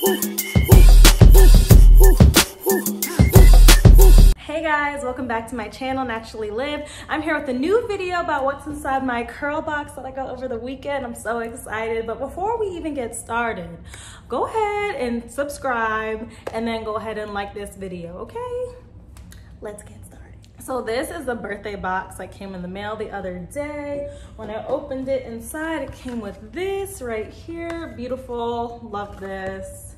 Hey guys, welcome back to my channel, Naturally Live. I'm here with a new video about what's inside my curl box that I got over the weekend. I'm so excited, but before we even get started, go ahead and subscribe and then go ahead and like this video, okay? Let's get started. So this is the birthday box that came in the mail the other day. When I opened it inside, it came with this right here. Beautiful, love this.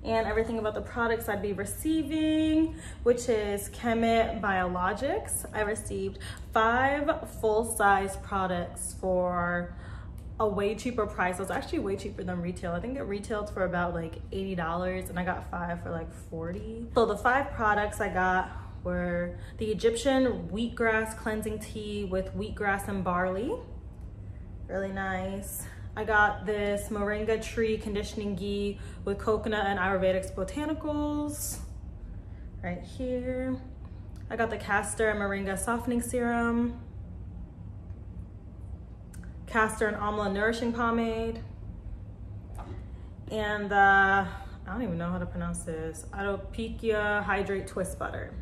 And everything about the products I'd be receiving, which is Qhemet Biologics. I received 5 full-size products for a way cheaper price. It was actually way cheaper than retail. I think it retailed for about like $80 and I got 5 for like $40. So the 5 products I got were the Egyptian Wheatgrass Cleansing Tea with wheatgrass and barley. Really nice. I got this Moringa Tree Conditioning Ghee with coconut and Ayurvedic botanicals right here. I got the Castor and Moringa Softening Serum, Castor and Amla Nourishing Pomade, and I don't even know how to pronounce this, Aloe Hydrate Twist Butter.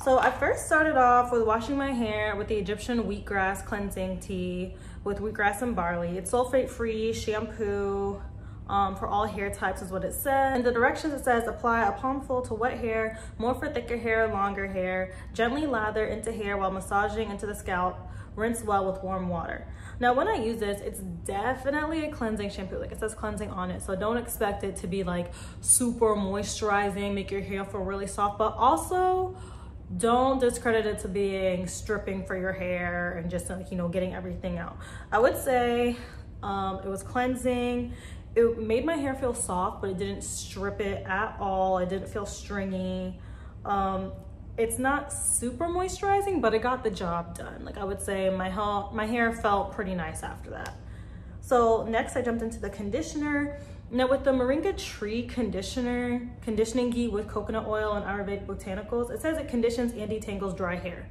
So I first started off with washing my hair with the Egyptian Wheatgrass Cleansing Tea with wheatgrass and barley. It's sulfate-free shampoo for all hair types is what it says. In the directions it says, apply a palmful to wet hair, more for thicker hair, longer hair. Gently lather into hair while massaging into the scalp. Rinse well with warm water. Now when I use this, it's definitely a cleansing shampoo. Like it says cleansing on it. So don't expect it to be like super moisturizing, make your hair feel really soft, but also don't discredit it to being stripping for your hair and just like, you know, getting everything out. I would say it was cleansing. It made my hair feel soft, but it didn't strip it at all. It didn't feel stringy. It's not super moisturizing, but it got the job done. Like I would say my hair felt pretty nice after that. So next I jumped into the conditioner. Now with the Moringa Tree Conditioning Ghee with coconut oil and Ayurvedic botanicals, it says it conditions and detangles dry hair.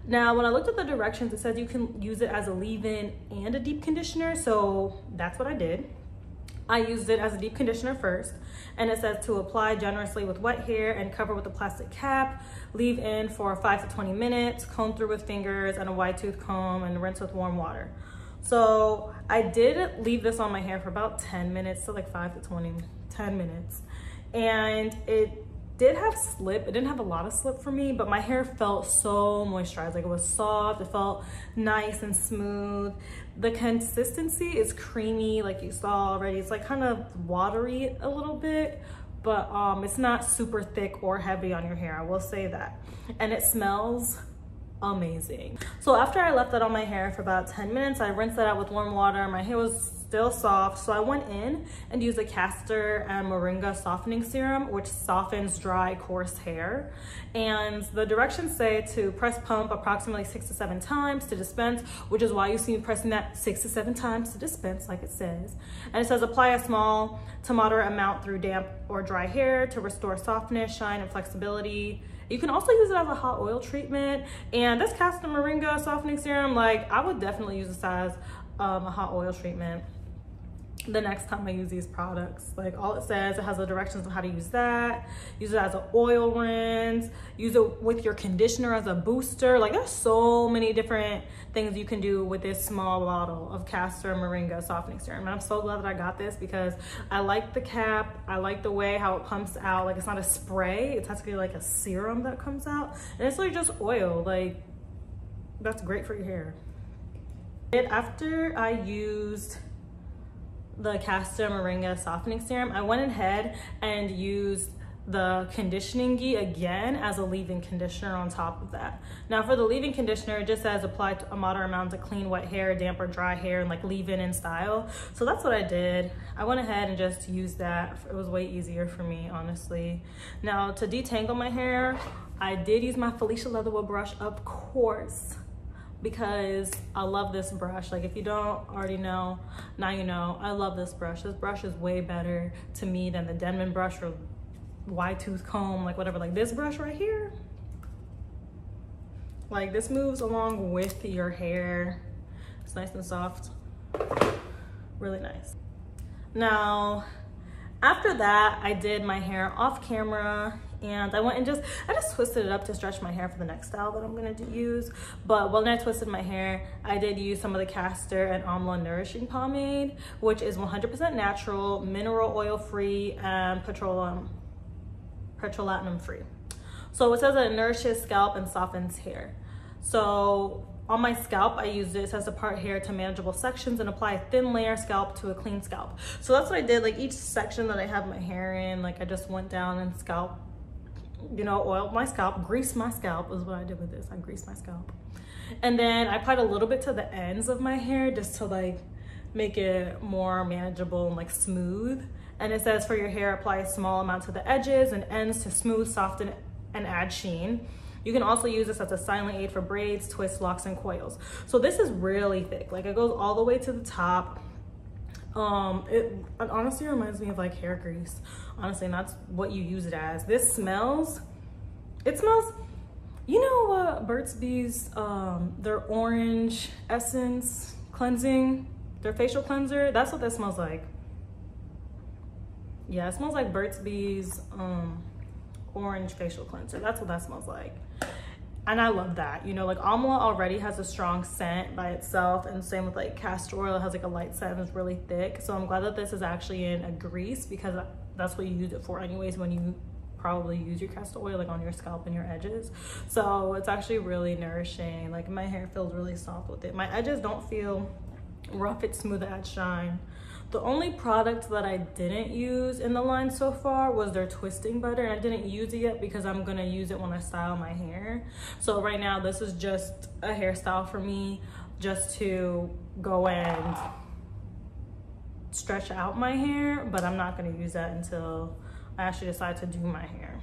Now when I looked at the directions, it says you can use it as a leave-in and a deep conditioner, so that's what I did. I used it as a deep conditioner first, and it says to apply generously with wet hair and cover with a plastic cap, leave in for 5 to 20 minutes, comb through with fingers and a wide tooth comb, and rinse with warm water. So I did leave this on my hair for about 10 minutes, so like 5 to 10 minutes. And it did have slip. It didn't have a lot of slip for me, but my hair felt so moisturized. Like it was soft, it felt nice and smooth. The consistency is creamy, like you saw already. It's like kind of watery a little bit, but it's not super thick or heavy on your hair, I will say that. And it smells amazing. So after I left that on my hair for about 10 minutes, I rinsed that out with warm water. My hair was still soft, so I went in and used a Castor and Moringa Softening Serum, which softens dry, coarse hair. And the directions say to press pump approximately 6 to 7 times to dispense, which is why you see me pressing that 6 to 7 times to dispense, like it says. And it says apply a small to moderate amount through damp or dry hair to restore softness, shine, and flexibility. You can also use it as a hot oil treatment. And this Castor Moringa Softening Serum, like I would definitely use this as a hot oil treatment the next time I use these products. Like all it says, it has the directions on how to use that. Use it as an oil rinse. Use it with your conditioner as a booster. Like there's so many different things you can do with this small bottle of Castor Moringa Softening Serum. And I'm so glad that I got this because I like the cap. I like the way how it pumps out. Like it's not a spray. It's actually like a serum that comes out. And it's like just oil. Like that's great for your hair. And after I used the Castor Moringa Softening Serum, I went ahead and used the conditioning ghee again as a leave-in conditioner on top of that. Now for the leave-in conditioner, it just says apply a moderate amount to clean wet hair, damp or dry hair, and like leave-in in style. So that's what I did. I went ahead and just used that. It was way easier for me, honestly. Now to detangle my hair, I did use my Felicia Leatherwood brush, of course, because I love this brush. Like if you don't already know, now you know. I love this brush. This brush is way better to me than the Denman brush or wide tooth comb, like whatever. Like this brush right here, like this moves along with your hair. It's nice and soft, really nice. Now After that, I did my hair off camera, and I went and I just twisted it up to stretch my hair for the next style that I'm gonna use. But when I twisted my hair, I did use some of the castor and amla nourishing pomade, which is 100% natural, mineral oil free, and petroleum free. So it says that it nourishes scalp and softens hair. So on my scalp, I used it. It says to part hair to manageable sections and apply a thin layer scalp to a clean scalp. So that's what I did. Like each section that I have my hair in, like I just went down and scalp, you know, oiled my scalp, greased my scalp is what I did with this. I greased my scalp. And then I applied a little bit to the ends of my hair just to like make it more manageable and like smooth. And it says for your hair, apply a small amount to the edges and ends to smooth, soften, and add sheen. You can also use this as a silent aid for braids, twists, locks, and coils. So this is really thick. Like it goes all the way to the top. It honestly reminds me of like hair grease. Honestly, and that's what you use it as. This smells, you know what Burt's Bees, their orange essence cleansing, their facial cleanser, that's what that smells like. Yeah, it smells like Burt's Bees orange facial cleanser. That's what that smells like. And I love that. You know, like amla already has a strong scent by itself, and same with like castor oil. It has like a light scent and it's really thick. So I'm glad that this is actually in a grease, because that's what you use it for anyways when you probably use your castor oil like on your scalp and your edges. So it's actually really nourishing. Like my hair feels really soft with it. My edges don't feel rough, it's smooth, it adds shine. The only product that I didn't use in the line so far was their twisting butter, and I didn't use it yet because I'm gonna use it when I style my hair. So right now this is just a hairstyle for me, just to go and stretch out my hair, but I'm not gonna use that until I actually decide to do my hair.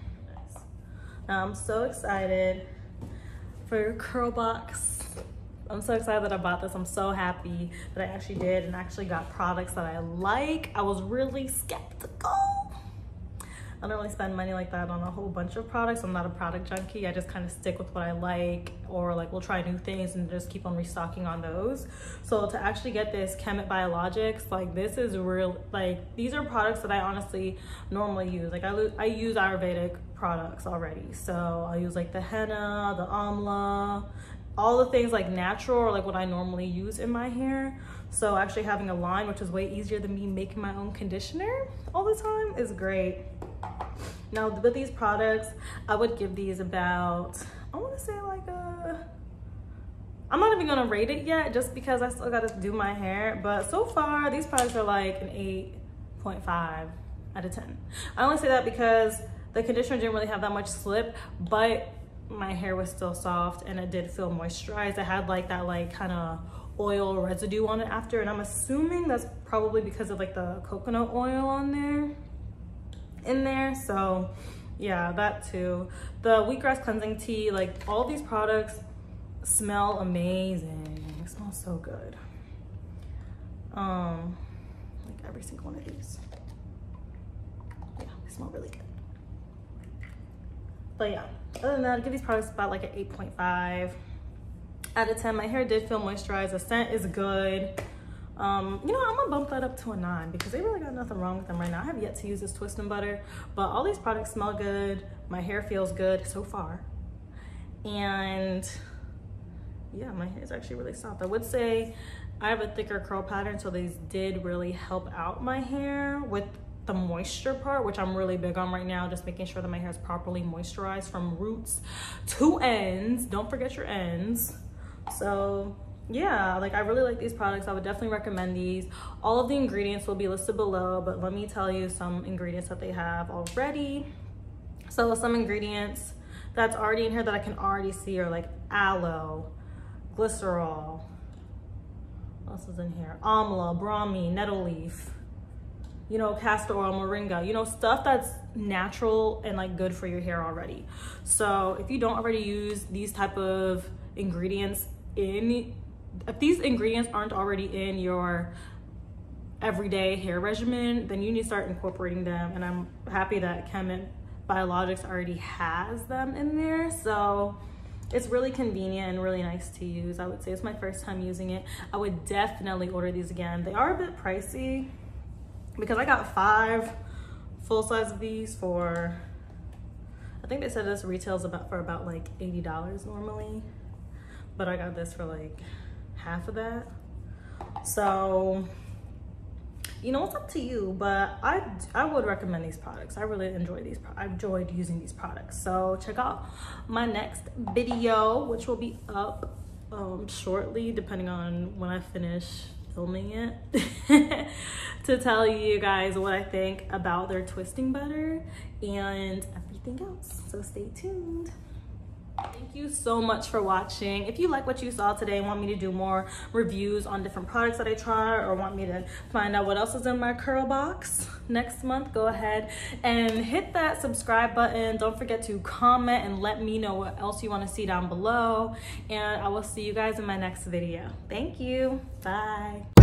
Now I'm so excited for your curl box. I'm so excited that I bought this. I'm so happy that I actually did and actually got products that I like. I was really skeptical. I don't really spend money like that on a whole bunch of products. I'm not a product junkie. I just kind of stick with what I like, or like we'll try new things and just keep on restocking on those. So to actually get this Qhemet Biologics, like this is real, like these are products that I honestly normally use. Like I use Ayurvedic products already. So I use like the henna, the amla, all the things like natural, or like what I normally use in my hair. So actually having a line, which is way easier than me making my own conditioner all the time, is great. Now with these products, I would give these about, I want to say like I'm not even gonna rate it yet just because I still gotta do my hair, but so far these products are like an 8.5 out of 10. I only say that because the conditioner didn't really have that much slip, but my hair was still soft and it did feel moisturized. It had like that like kind of oil residue on it after, and I'm assuming that's probably because of like the coconut oil in there. So yeah, that too. The Wheatgrass cleansing tea, like all these products smell amazing. It smells so good. Like every single one of these. Yeah, they smell really good. But yeah, other than that, I give these products about like an 8.5 out of 10. My hair did feel moisturized. The scent is good. You know, I'm gonna bump that up to a 9 because they really got nothing wrong with them right now. I have yet to use this twist and butter, but all these products smell good. My hair feels good so far. And yeah, my hair is actually really soft. I would say I have a thicker curl pattern, so these did really help out my hair with the moisture part, which I'm really big on right now, just making sure that my hair is properly moisturized from roots to ends. Don't forget your ends. So yeah, like I really like these products. I would definitely recommend these. All of the ingredients will be listed below, but let me tell you some ingredients that they have already. So some ingredients that's already in here that I can already see are like aloe, glycerol, what else is in here? Amla, bromine, nettle leaf, you know, castor oil, moringa, you know, stuff that's natural and like good for your hair already. So if you don't already use these type of ingredients if these ingredients aren't already in your everyday hair regimen, then you need to start incorporating them. And I'm happy that Qhemet Biologics already has them in there. So it's really convenient and really nice to use. I would say it's my first time using it. I would definitely order these again. They are a bit pricey because I got 5 full size of these for, I think they said this retails for about like $80 normally, but I got this for like half of that. So, you know, it's up to you, but I would recommend these products. I really enjoy these. I enjoyed using these products. So check out my next video, which will be up shortly, depending on when I finish filming it, to tell you guys what I think about their twisting butter and everything else. So stay tuned. Thank you so much for watching. If you like what you saw today and want me to do more reviews on different products that I try, or want me to find out what else is in my curl box next month, go ahead and hit that subscribe button. Don't forget to comment and let me know what else you want to see down below, and I will see you guys in my next video. Thank you. Bye.